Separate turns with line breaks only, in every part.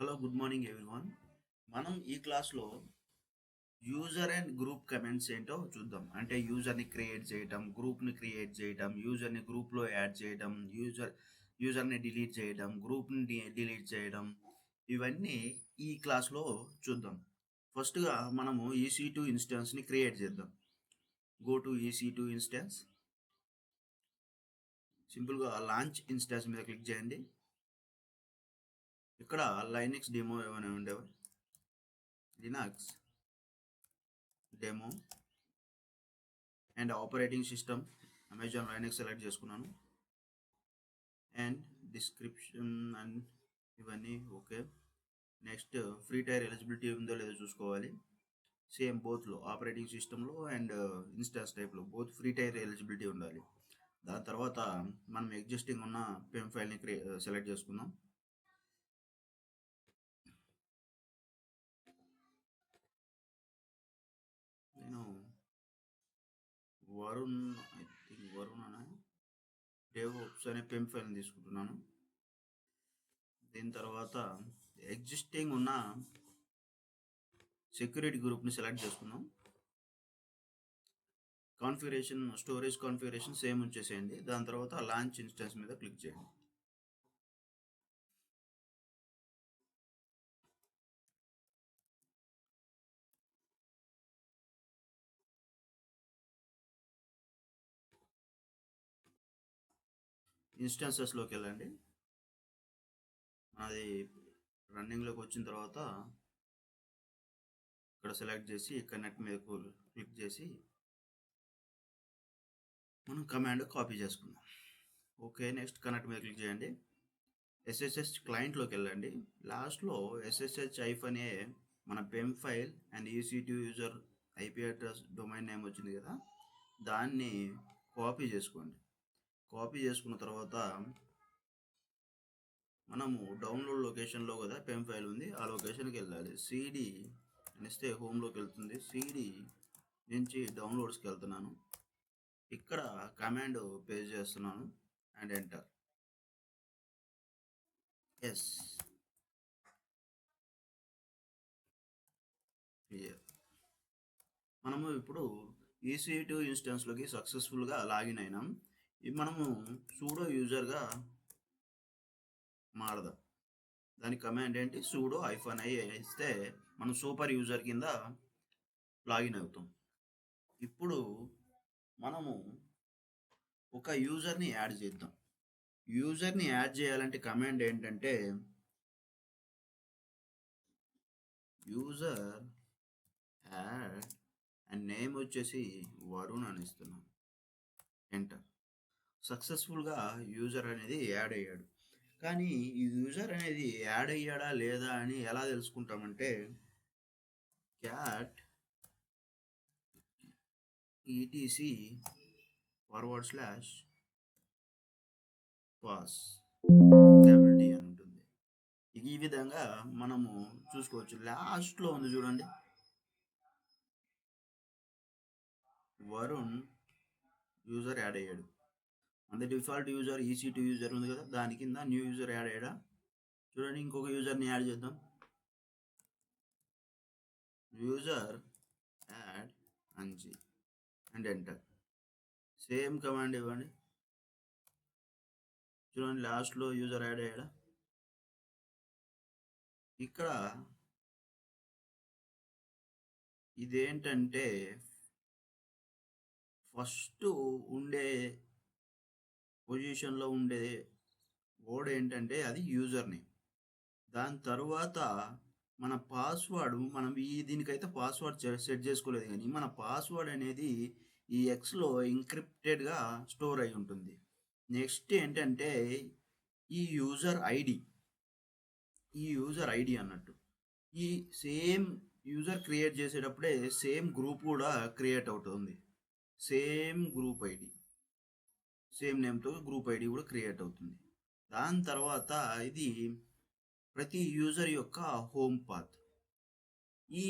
Hello good morning everyone. మనం ఈ క్లాస్లో యూజర్ అండ్ గ్రూప్ కమెంట్స్ ఏంటో చూద్దాం. అంటే యూజర్ని క్రియేట్ చేయటం, గ్రూప్ని క్రియేట్ చేయటం, యూజర్ని గ్రూప్లో యాడ్ చేయడం, యూజర్ని డిలీట్ చేయడం, గ్రూప్ని డిలీట్ చేయడం, ఇవన్నీ ఈ క్లాస్లో చూద్దాం. ఫస్ట్గా మనము EC2 ఇన్స్టెన్స్ని క్రియేట్ చేద్దాం. Go to EC2 instance. సింపుల్గా లాంచ్ ఇన్స్టెన్స్ మీద క్లిక్ చేయండి. ఇక్కడ లైనక్స్ డెమో ఏమైనా ఉండేవా, Linux demo and operating system Amazon Linux select చేసుకున్నాను. అండ్ డిస్క్రిప్షన్ అండ్ ఇవన్నీ okay. Next free tier eligibility ఉందో లేదో చూసుకోవాలి. సేమ్ బోత్లో ఆపరేటింగ్ సిస్టంలో అండ్ ఇన్స్టాన్స్ టైప్లో బోత్ ఫ్రీ టైర్ ఎలిజిబిలిటీ ఉండాలి. దాని తర్వాత మనం ఎగ్జిస్టింగ్ ఉన్న పెమ్ ఫైల్ని సెలెక్ట్ చేసుకుందాం. నేను వరుణ్ అనే డెవోప్స్ అనే పెమ్ ఫైల్ని తీసుకుంటున్నాను. దీని తర్వాత ఎగ్జిస్టింగ్ ఉన్న సెక్యూరిటీ గ్రూప్ని సెలెక్ట్ చేసుకుందాం. కాన్ఫిగరేషన్ స్టోరేజ్ కాన్ఫిగరేషన్ సేమ్ ఉంచేసేయండి. దాని తర్వాత లాంచ్ ఇన్స్టెన్స్ మీద క్లిక్ చేయండి. ఇన్స్టెన్సెస్లోకి వెళ్ళండి. అది రన్నింగ్లోకి వచ్చిన తర్వాత ఇక్కడ సెలెక్ట్ చేసి కనెక్ట్ మీద క్లిక్ చేసి మనం కమాండ్ కాపీ చేసుకుందాం. ఓకే, నెక్స్ట్ కనెక్ట్ మీద క్లిక్ చేయండి. SSH క్లయింట్లోకి వెళ్ళండి. లాస్ట్లో SSH అనే మన PEM file and EC2 user IP address domain name వచ్చింది కదా, దాన్ని కాపీ చేసుకోండి. కాపీ చేసుకున్న తర్వాత మనము డౌన్లోడ్ లొకేషన్లో కదా పెమ్ ఫైల్ ఉంది, ఆ లొకేషన్కి వెళ్ళాలి. CD అనిస్తే హోమ్లోకి వెళ్తుంది. CD నుంచి డౌన్లోడ్స్కి వెళ్తున్నాను. ఇక్కడ కమాండ్ పేస్ట్ చేస్తున్నాను అండ్ ఎంటర్. Yes, clear. మనము ఇప్పుడు EC2 ఇన్స్టెన్స్లోకి సక్సెస్ఫుల్గా లాగిన్ అయినాం. ఇది మనము సూడో యూజర్గా మారదాం. దాని కమాండ్ ఏంటి, సూడో -i ఇస్తే మనం సూపర్ యూజర్ కింద లాగిన్ అవుతాం. ఇప్పుడు మనము ఒక యూజర్ని యాడ్ చేద్దాం. యూజర్ని యాడ్ చేయాలంటే కమాండ్ ఏంటంటే యూజర్ యాడ్ అండ్ నేమ్ వచ్చేసి వరుణ్ అని ఇస్తున్నాం. ఎంటర్. సక్సెస్ఫుల్గా యూజర్ అనేది యాడ్ అయ్యాడు. కానీ ఈ యూజర్ అనేది యాడ్ అయ్యాడా లేదా అని ఎలా తెలుసుకుంటామంటే క్యాట్ etc/pass అని ఉంటుంది. ఈ విధంగా మనము చూసుకోవచ్చు. లాస్ట్లో ఉంది చూడండి, వరుణ్ యూజర్ యాడ్ అయ్యాడు. అంత డిఫాల్ట్ యూజర్ EC2 యూజర్ ఉంది కదా, దాని కింద న్యూ యూజర్ యాడ్ అయ్యాడా చూడండి. ఇంకొక యూజర్ని యాడ్ చేద్దాం. User add Anji and enter. Same command ఇవ్వండి. చూడండి లాస్ట్లో యూజర్ యాడ్ అయ్యాడా. ఇక్కడ ఇదేంటంటే ఫస్ట్ ఉండే పొజిషన్లో ఉండే వర్డ్ ఏంటంటే అది యూజర్ నేమ్. దాని తర్వాత మన పాస్వర్డ్, మనం దీనికైతే పాస్వర్డ్ సెట్ చేసుకోలేదు, కానీ మన పాస్వర్డ్ అనేది ఈ ఎక్స్లో ఎన్క్రిప్టెడ్గా స్టోర్ అయి ఉంటుంది. నెక్స్ట్ ఏంటంటే ఈ యూజర్ ఐడి అన్నట్టు. ఈ సేమ్ యూజర్ క్రియేట్ చేసేటప్పుడే సేమ్ గ్రూప్ కూడా క్రియేట్ అవుతుంది. సేమ్ గ్రూప్ ఐడి, సేమ్ నేమ్తో గ్రూప్ ఐడి కూడా క్రియేట్ అవుతుంది. దాని తర్వాత ఇది ప్రతి యూజర్ యొక్క హోమ్ పాత్. ఈ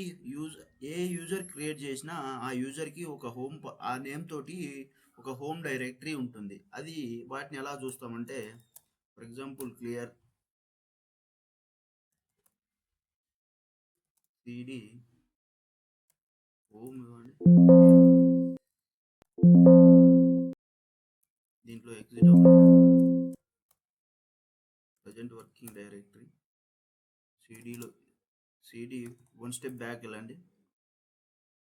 ఏ యూజర్ క్రియేట్ చేసినా ఆ యూజర్కి ఒక ఆ నేమ్ తోటి ఒక హోమ్ డైరెక్టరీ ఉంటుంది. అది వాటిని ఎలా చూస్తామంటే, for example clear CD home ఇవ్వండి, దీంట్లో ఎగ్జిట్ అవ్వండి, ప్రజెంట్ వర్కింగ్ డైరెక్టరీ, సిడిలో సిడి వన్ స్టెప్ బ్యాక్ వెళ్ళండి,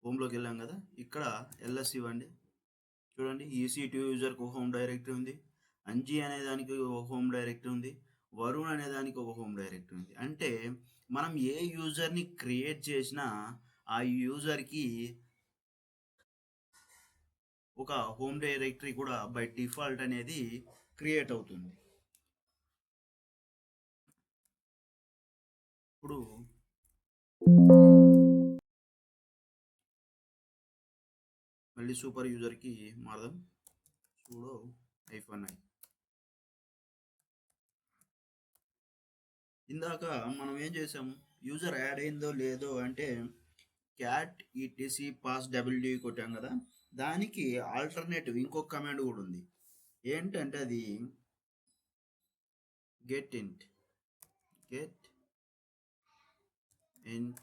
హోమ్లోకి వెళ్ళాం కదా, ఇక్కడ ఎల్ఎస్ ఇవ్వండి. చూడండి EC2 యూజర్కి ఒక హోమ్ డైరెక్టరీ ఉంది, అంజీ అనే దానికి ఒక హోమ్ డైరెక్టరీ ఉంది, వరుణ్ అనే దానికి ఒక హోమ్ డైరెక్టరీ ఉంది. అంటే మనం ఏ యూజర్ని క్రియేట్ చేసినా ఆ యూజర్కి ఒక హోమ్ డైరెక్టరీ కూడా బై డిఫాల్ట్ అనేది క్రియేట్ అవుతుంది. ఇప్పుడు మళ్ళీ సూపర్ యూజర్కి మారదాం, sudo -i. ఇందాక మనం ఏం చేసాము, యూజర్ యాడ్ అయిందో లేదో అంటే క్యాట్ ఈటీసీ పాస్ డబ్ల్యూడి కొట్టాం కదా, దానికి ఆల్టర్నేటివ్ ఇంకొక కమాండ్ కూడా ఉంది. ఏంటంటే అది గెట్ ఇంట్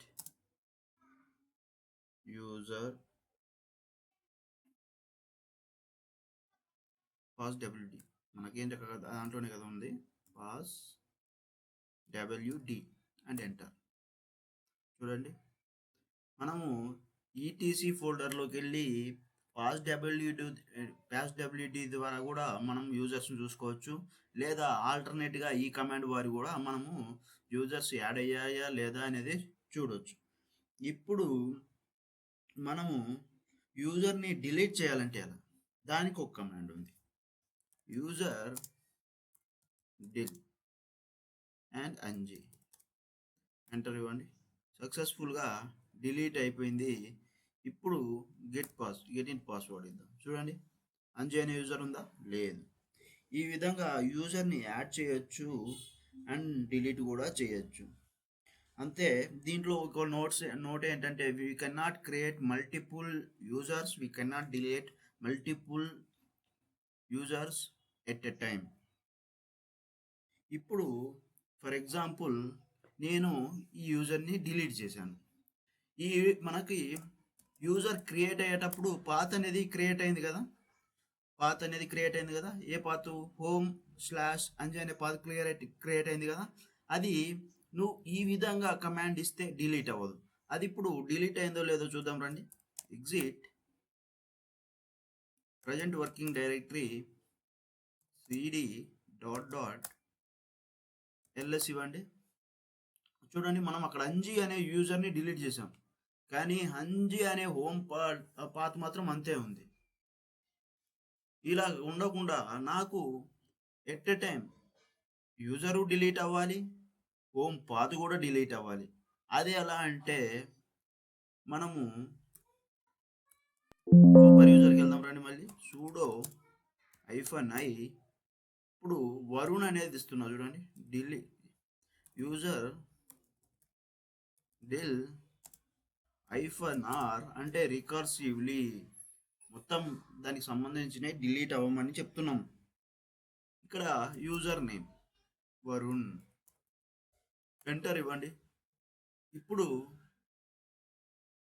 యూజర్ పాస్ డబ్ల్యూడి, మనకేంటి అక్కడ దాంట్లోనే కదా ఉంది, పాస్ డబ్ల్యూడి అండ్ ఎంటర్. చూడండి మనము ఈటీసీ ఫోల్డర్లోకి వెళ్ళి పాస్ డబ్ల్యూడి ద్వారా కూడా మనం యూజర్స్ని చూసుకోవచ్చు, లేదా ఆల్టర్నేట్గా ఈ కమాండ్ వారి కూడా మనము యూజర్స్ యాడ్ అయ్యాయా లేదా అనేది చూడవచ్చు. ఇప్పుడు మనము యూజర్ని డిలీట్ చేయాలంటే ఎలా, దానికి ఒక కమాండ్ ఉంది, user dill and Anji, enter ఇవ్వండి. సక్సెస్ఫుల్గా డిలీట్ అయిపోయింది. ఇప్పుడు గెట్ ఇన్ పాస్వర్డ్ ఇద్దాం. చూడండి అంజీ అనే యూజర్ ఉందా, లేదు. ఈ విధంగా యూజర్ని యాడ్ చేయొచ్చు అండ్ డిలీట్ కూడా చేయొచ్చు. అంతే. దీంట్లో ఒక నోట్ ఏంటంటే we can not create multiple users, we can not delete multiple users at a time. ఇప్పుడు ఫర్ ఎగ్జాంపుల్ నేను ఈ యూజర్ని డిలీట్ చేశాను. ఈ మనకి యూజర్ క్రియేట్ అయ్యేటప్పుడు పాత్ అనేది క్రియేట్ అయింది కదా, ఏ పాత్, home/anji అనే పాత్ క్రియేట్ అయింది కదా, అది నువ్వు ఈ విధంగా కమాండ్ ఇస్తే డిలీట్ అవ్వదు. అది ఇప్పుడు డిలీట్ అయిందో లేదో చూద్దాం రండి. Exit present working directory CD .ls ఇవ్వండి. చూడండి మనం అక్కడ అంజీ అనే యూజర్ని డిలీట్ చేసాం, కానీ అంజీ అనే హోమ్ పాత్ మాత్రం అంతే ఉంది. ఇలా ఉండకుండా నాకు at a time user delete అవ్వాలి, హోమ్ పాత్ కూడా డిలీట్ అవ్వాలి. అది ఎలా అంటే మనము సూపర్ యూజర్కి వెళ్దాం రండి, మళ్ళీ sudo -i. ఇప్పుడు వరుణ్ అనేది ఇస్తున్నా చూడండి, యూజర్ డిల్ -r అంటే రికర్సివ్లీ మొత్తం దానికి సంబంధించిన డిలీట్ అవ్వమని చెప్తున్నాం. ఇక్కడ యూజర్ నేమ్ వరుణ్, ఎంటర్ ఇవ్వండి. ఇప్పుడు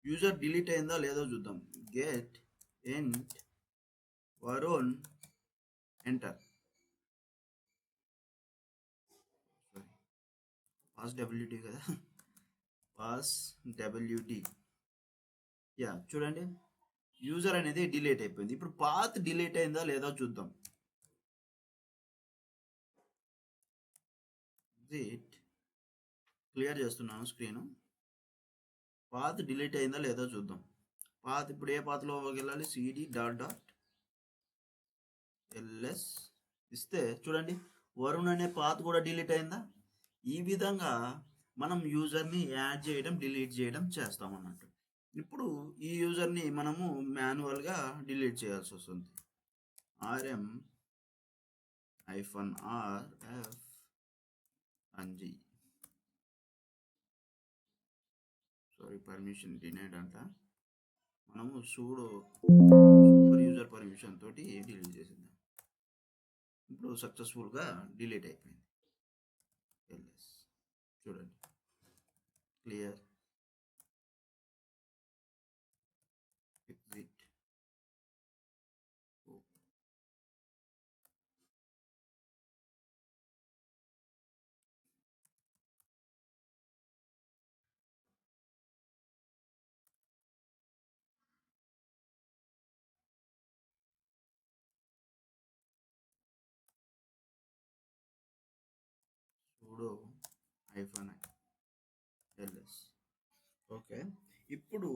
యూజర్ డిలీట్ అయిందా లేదో చూద్దాం, గెట్ ఇంట్ వరుణ్, ఎంటర్. పాస్ డబ్ల్యూడి కదా, పాస్ డబ్ల్యూడి. యా చూడండి యూజర్ అనేది డిలీట్ అయిపోయింది. ఇప్పుడు పాత్ డిలీట్ అయిందా లేదా చూద్దాం. క్లియర్ చేస్తున్నాను స్క్రీన్. పాత్ డిలీట్ అయిందా లేదా చూద్దాం. పాత్ ఇప్పుడు ఏ పాత్లో వెళ్ళాలి, cd.ls ఇస్తే చూడండి వరుణ్ అనే పాత్ కూడా డిలీట్ అయిందా. ఈ విధంగా మనం యూజర్ని యాడ్ చేయడం డిలీట్ చేయడం చేస్తాం అన్నట్టు. ఇప్పుడు ఈ యూజర్ని మనము మాన్యువల్గా డిలీట్ చేయాల్సి వస్తుంది. rm-rf Anji, sorry permission denied అంట, మనము సూపర్ యూజర్ పర్మిషన్ తోటి డిలీట్ చేసేద్దాం. ఇప్పుడు సక్సెస్ఫుల్గా డిలీట్ అయిపోయింది. చూడండి క్లియర్. sudo -ls. ఓకే, ఇప్పుడు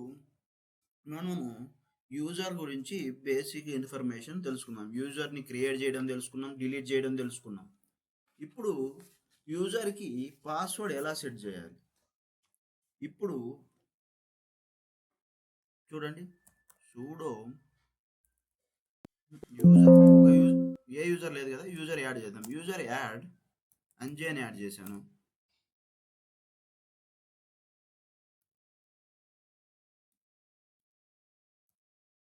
మనము యూజర్ గురించి బేసిక్ ఇన్ఫర్మేషన్ తెలుసుకున్నాం. యూజర్ని క్రియేట్ చేయడం తెలుసుకున్నాం, డిలీట్ చేయడం తెలుసుకున్నాం. ఇప్పుడు యూజర్కి పాస్వర్డ్ ఎలా సెట్ చేయాలి? ఇప్పుడు చూడండి, సూడో ఏ యూజర్ లేదు కదా, యూజర్ యాడ్ చేద్దాం. యూజర్ యాడ్ అంజీ అని యాడ్ చేశాను.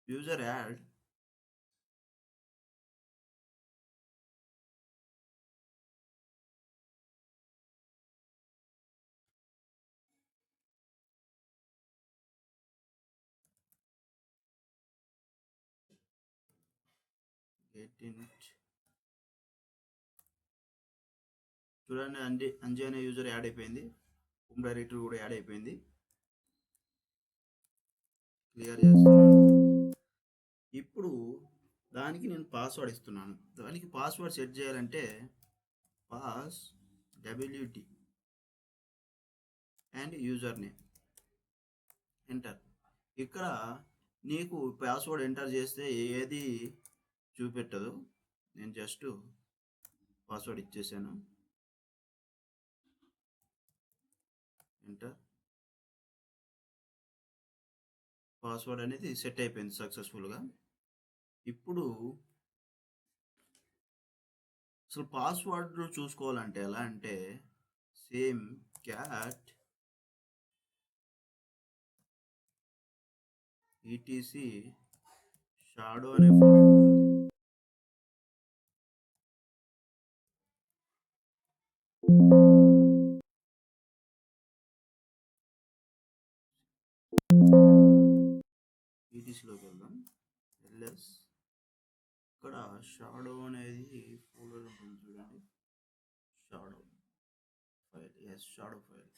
యూజర్ యాడ్ చూడండి, అంజీ అనే యూజర్ యాడ్ అయిపోయింది. హోమ్ డైరెక్టరీ కూడా యాడ్ అయిపోయింది. క్లియర్ చేస్తున్నాను. ఇప్పుడు దానికి నేను పాస్వర్డ్ ఇస్తున్నాను. దానికి పాస్వర్డ్ సెట్ చేయాలంటే pass WT and user name enter. ఇక్కడ నీకు పాస్వర్డ్ ఎంటర్ చేస్తే ఏది చూపెట్టదు. నేను జస్ట్ పాస్వర్డ్ ఇచ్చేసాను, ఎంటర్. పాస్వర్డ్ అనేది సెట్ అయిపోయింది సక్సెస్ఫుల్గా. ఇప్పుడు అసలు పాస్వర్డ్ చూసుకోవాలంటే ఎలా అంటే సేమ్ క్యాట్ ఈటీసీ షాడో అనే ఫోల్డర్ ఉంటుంది. ఈటీసీలోకి వెళ్దాం. ఎల్ఎస్ ఇక్కడ షాడో అనేది ఫోల్డర్ ఉంటుంది చూడండి. Shadow file, yes shadow file.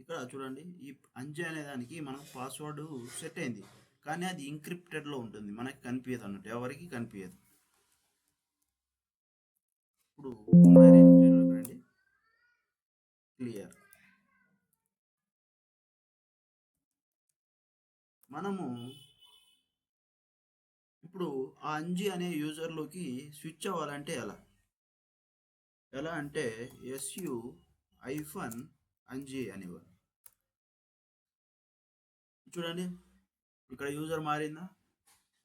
ఇక్కడ చూడండి, ఈ అంజీ అనే దానికి మనకు పాస్వర్డ్ సెట్ అయింది, కానీ అది ఇంక్రిప్టెడ్లో ఉంటుంది, మనకి కనిపించదు అన్నట్టు, ఎవరికి కనిపించదు. ఇప్పుడు రండి, క్లియర్. మనము ఇప్పుడు ఆ అంజీ అనే యూజర్లోకి స్విచ్ అవ్వాలంటే ఎలా అంటే SU-అంజీ అనేవారు. చూడండి, ఇక్కడ యూజర్ మారిందా?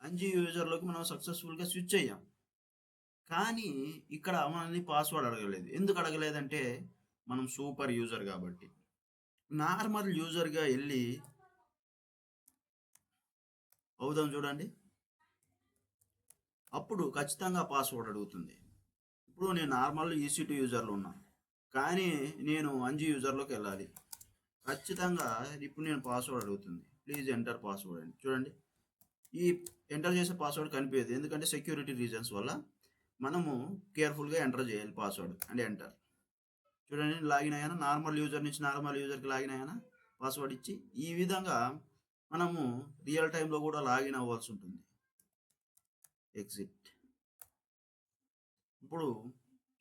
అంజీ యూజర్లోకి మనం సక్సెస్ఫుల్గా స్విచ్ అయ్యాం. కానీ ఇక్కడ మనల్ని పాస్వర్డ్ అడగలేదు. ఎందుకు అడగలేదంటే మనం సూపర్ యూజర్ కాబట్టి. నార్మల్ యూజర్గా వెళ్ళి అవుదాం చూడండి, అప్పుడు ఖచ్చితంగా పాస్వర్డ్ అడుగుతుంది. ఇప్పుడు నేను నార్మల్ EC2 యూజర్లో ఉన్నాను, కానీ నేను అంజీ యూజర్లోకి వెళ్ళాలి. ఖచ్చితంగా ఇప్పుడు నేను పాస్వర్డ్ అడుగుతుంది. ప్లీజ్ ఎంటర్ పాస్వర్డ్ అని. చూడండి, ఈ ఎంటర్ చేసే పాస్వర్డ్ కనిపించదు, ఎందుకంటే సెక్యూరిటీ రీజన్స్ వల్ల మనము కేర్ఫుల్గా ఎంటర్ చేయాలి పాస్వర్డ్ అండ్ ఎంటర్. చూడండి, లాగిన్ అయ్యాను. నార్మల్ యూజర్ నుంచి నార్మల్ యూజర్కి లాగిన్ అయ్యాను పాస్వర్డ్ ఇచ్చి. ఈ విధంగా మనము రియల్ టైంలో కూడా లాగిన్ అవ్వాల్సి ఉంటుంది. ఎగ్జిట్. ఇప్పుడు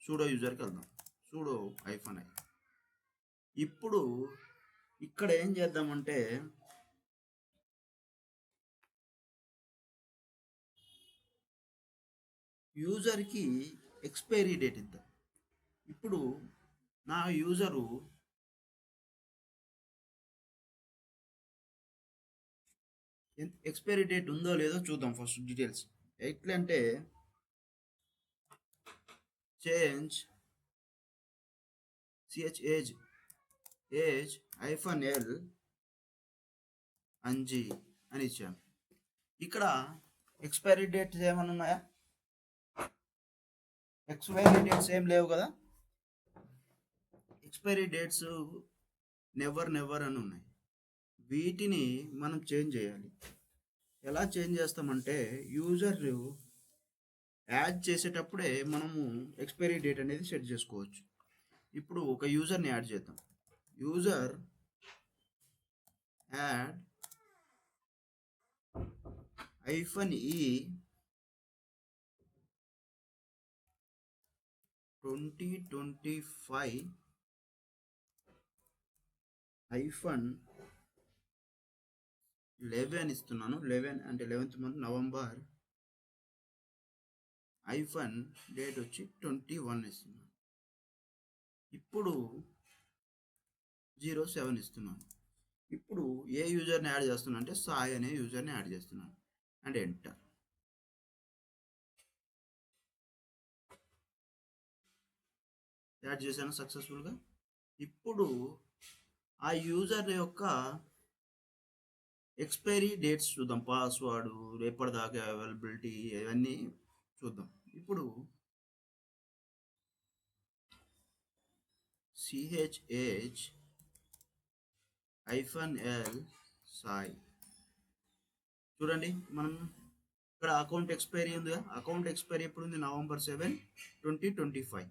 సూడో యూజర్కి వెళ్దాం. Pseudo -i. ఇప్పుడు ఇక్కడ ఏం చేద్దామంటే యూజర్కి ఎక్స్పైరీ డేట్ ఇద్దాం. ఇప్పుడు నా యూజరు ఎక్స్పైరీ డేట్ ఉందో లేదో చూద్దాం. ఫస్ట్ డీటెయిల్స్ ఎట్లంటే చేంజ్ ఏజ్ -l అంజీ అని ఇచ్చాను. ఇక్కడ ఎక్స్పైరీ డేట్స్ ఏమైనా ఉన్నాయా? ఎక్స్పైరీ డేట్స్ ఏం లేవు కదా. ఎక్స్పైరీ డేట్స్ నెవర్ అని ఉన్నాయి. వీటిని మనం చేంజ్ చేయాలి. ఎలా చేంజ్ చేస్తామంటే యూజర్ యాడ్ చేసేటప్పుడే మనము ఎక్స్పైరీ డేట్ అనేది సెట్ చేసుకోవచ్చు. ఇప్పుడు ఒక యూజర్ని యాడ్ చేద్దాం. యూజర్ యాడ్ -e 2025 -11 ఇస్తున్నాను. 11 అంటే 11th మంత్ నవంబర్ డేట్ వచ్చి 21 ఇస్తున్నాను. ఇప్పుడు 07 ఇస్తున్నాను. ఇప్పుడు ఏ యూజర్ని యాడ్ చేస్తున్నా అంటే సాయి అనే యూజర్ని యాడ్ చేస్తున్నాను అండ్ ఎంటర్. యాడ్ చేశాను సక్సెస్ఫుల్గా. ఇప్పుడు ఆ యూజర్ యొక్క ఎక్స్పైరీ డేట్స్ చూద్దాం. పాస్వర్డ్ ఎప్పటిదాకా అవైలబిలిటీ ఇవన్నీ చూద్దాం. ఇప్పుడు CHH-L సాయి చూడండి. మనం ఇక్కడ అకౌంట్ ఎక్స్పైరీ ఉందిగా. అకౌంట్ ఎక్స్పైరీ ఎప్పుడు ఉంది? November 7, 2025.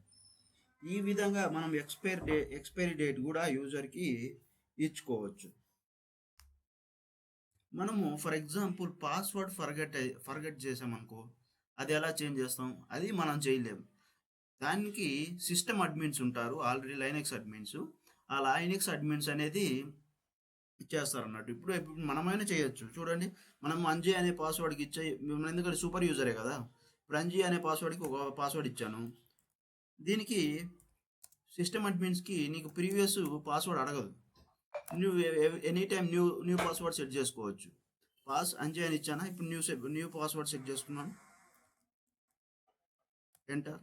ఈ విధంగా మనం ఎక్స్పైరీ డేట్ కూడా యూజర్కి ఇచ్చుకోవచ్చు. మనము ఫర్ ఎగ్జాంపుల్ పాస్వర్డ్ ఫర్గెట్ చేసామనుకో, అది ఎలా చేంజ్ చేస్తాం? అది మనం చేయలేము. దానికి సిస్టమ్ అడ్మిన్స్ ఉంటారు, ఆల్రెడీ లైనెక్స్ అడ్మిన్స్. ఆ లైనెక్స్ అడ్మిన్స్ అనేది చేస్తారు అన్నట్టు. ఇప్పుడు మనమైనా చేయొచ్చు. చూడండి, మనం అంజీ అనే పాస్వర్డ్కి ఎందుకంటే సూపర్ యూజరే కదా. ఇప్పుడు అంజీ అనే పాస్వర్డ్కి ఒక పాస్వర్డ్ ఇచ్చాను. దీనికి సిస్టమ్ అడ్మిన్స్కి నీకు ప్రీవియస్ పాస్వర్డ్ అడగదు. నువ్వు any time new password set చేసుకోవచ్చు. అంజీ అని ఇచ్చానా, ఇప్పుడు న్యూ పాస్వర్డ్ సెట్ చేసుకున్నాను. ఎంటర్.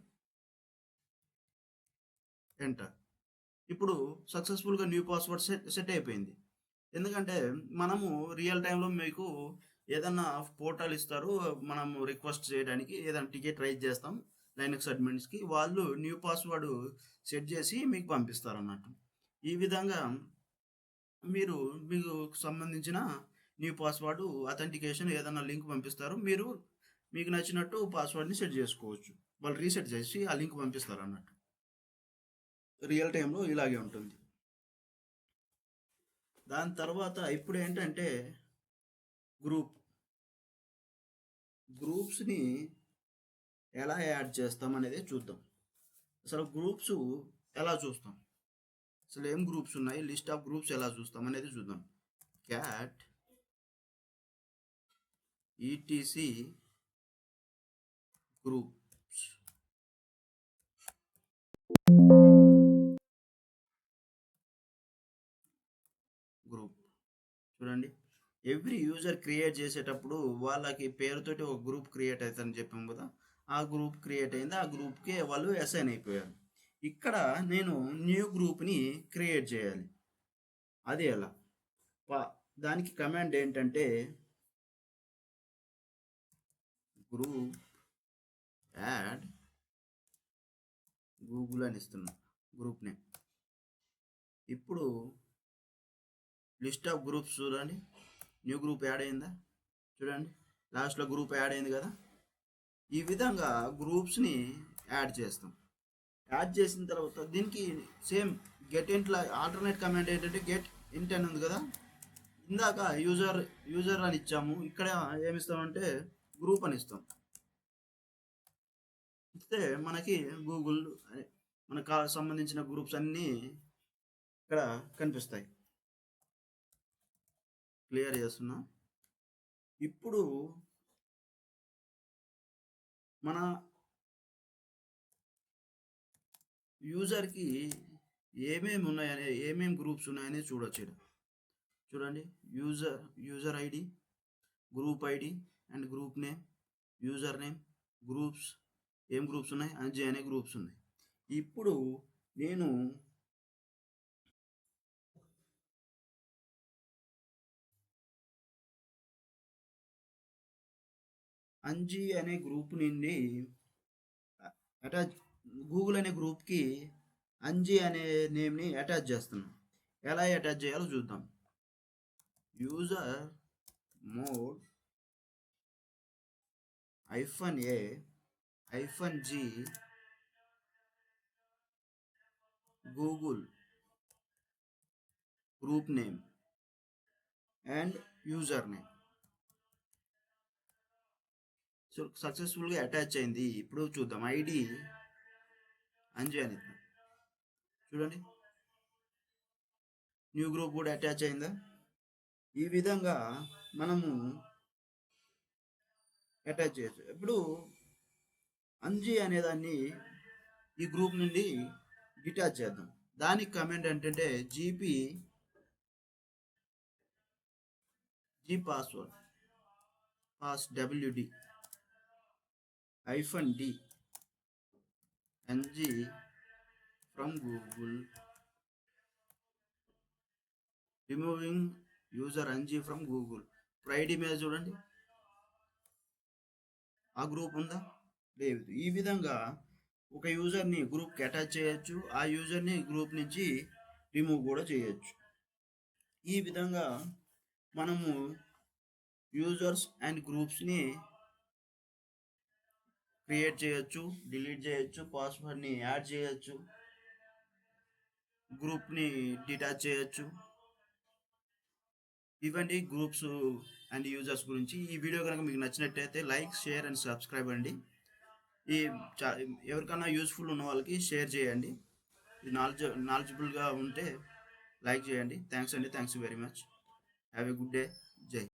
ఇప్పుడు సక్సెస్ఫుల్గా న్యూ పాస్వర్డ్ సెట్ అయిపోయింది. ఎందుకంటే మనము రియల్ టైంలో మీకు ఏదన్నా పోర్టల్ ఇస్తారు, మనము రిక్వెస్ట్ చేయడానికి ఏదైనా టికెట్ రైజ్ చేస్తాం లైనక్స్ అడ్మిన్స్కి, వాళ్ళు న్యూ పాస్వర్డ్ సెట్ చేసి మీకు పంపిస్తారు అన్నట్టు. ఈ విధంగా మీకు సంబంధించిన న్యూ పాస్వర్డ్ అథెంటికేషన్ ఏదైనా లింక్ పంపిస్తారు, మీకు నచ్చినట్టు పాస్వర్డ్ని సెట్ చేసుకోవచ్చు. వాళ్ళు రీసెట్ చేసి ఆ లింక్ పంపిస్తారు అన్నట్టు. రియల్ టైంలో ఇలాగే ఉంటుంది. దాని తర్వాత ఇప్పుడు ఏంటంటే గ్రూప్స్ని ఎలా యాడ్ చేస్తాం అనేది చూద్దాం. అసలు గ్రూప్స్ ఎలా చూస్తాం, అసలు ఏం గ్రూప్స్ ఉన్నాయి, లిస్ట్ ఆఫ్ గ్రూప్స్ ఎలా చూస్తాం అనేది చూద్దాం. Cat ETC groups. గ్రూప్ చూడండి, ఎవ్రీ యూజర్ క్రియేట్ చేసేటప్పుడు వాళ్ళకి పేరుతోటి ఒక గ్రూప్ క్రియేట్ అవుతుందని చెప్పాం కదా. ఆ గ్రూప్ క్రియేట్ అయింది, ఆ గ్రూప్కి వాళ్ళు అసైన్ అయిపోయారు. ఇక్కడ నేను న్యూ గ్రూప్ని క్రియేట్ చేయాలి. అది ఎలా? దానికి కమాండ్ ఏంటంటే గ్రూప్ యాడ్ గూగుల్ అని ఇస్తున్నా గ్రూప్ నేమ్. ఇప్పుడు లిస్ట్ ఆఫ్ గ్రూప్స్ చూడండి, న్యూ గ్రూప్ యాడ్ అయిందా? చూడండి, లాస్ట్లో గ్రూప్ యాడ్ అయింది కదా. ఈ విధంగా గ్రూప్స్ని యాడ్ చేస్తాం. యాడ్ చేసిన తర్వాత దీనికి సేమ్ గెట్ ఇంట్లో ఆల్టర్నేట్ కమాండ్ ఏంటంటే గెట్ ఇంట్ అని ఉంది కదా. ఇందాక యూజర్ అని ఇచ్చాము, ఇక్కడ ఏమిస్తామంటే గ్రూప్ అని ఇస్తాం. ఇస్తే మనకి గూగుల్ మనకు సంబంధించిన గ్రూప్స్ అన్నీ ఇక్కడ కనిపిస్తాయి. క్లియర్ చేస్తున్నా. ఇప్పుడు మన యూజర్కి ఏమేమి గ్రూప్స్ ఉన్నాయని చూడొచ్చు. చూడండి, user ID, group ID and group name, user name, groups, ఏం గ్రూప్స్ ఉన్నాయి, అంజీ అనే గ్రూప్స్ ఉన్నాయి. ఇప్పుడు నేను అంజీ అనే గ్రూప్ నుండి గూగుల్ అనే గ్రూప్కి అంజీ అనే నేమ్ని అటాచ్ చేస్తున్నాం. ఎలా అటాచ్ చేయాలో చూద్దాం. User mode -a-g Google group name and user name. సక్సెస్ఫుల్గా అటాచ్ అయింది. ఇప్పుడు చూద్దాం. ఐడి అంజి అని ఇద్దాం. చూడండి, న్యూ గ్రూప్ కూడా అటాచ్ అయిందా. ఈ విధంగా మనము అటాచ్ చేయొచ్చు. ఇప్పుడు అంజి అనేదాన్ని ఈ గ్రూప్ నుండి డిటాచ్ చేద్దాం. దానికి కమెంట్ ఏంటంటే G password WD -D NG from Google, removing user NG from Google. ఇప్పుడు ఐడి మీద చూడండి, ఆ గ్రూప్ ఉందా, లేదు. ఈ విధంగా ఒక యూజర్ని గ్రూప్కి అటాచ్ చేయొచ్చు, ఆ యూజర్ని గ్రూప్ నుంచి రిమూవ్ కూడా చేయొచ్చు. ఈ విధంగా మనము యూజర్స్ అండ్ గ్రూప్స్ని క్రియేట్ చేయొచ్చు, డిలీట్ చేయొచ్చు, పాస్వర్డ్ని యాడ్ చేయొచ్చు, గ్రూప్ని డిటాచ్ చేయొచ్చు. ఇవ్వండి గ్రూప్స్ అండ్ యూజర్స్ గురించి. ఈ వీడియో కనుక మీకు నచ్చినట్టయితే లైక్, షేర్ అండ్ సబ్స్క్రైబ్ అండి. ఈ ఎవరికైనా యూస్ఫుల్ ఉన్న వాళ్ళకి షేర్ చేయండి. ఇది నాలెడ్జబుల్గా ఉంటే లైక్ చేయండి. థ్యాంక్స్ అండి, thanks very much. Have a good day. జై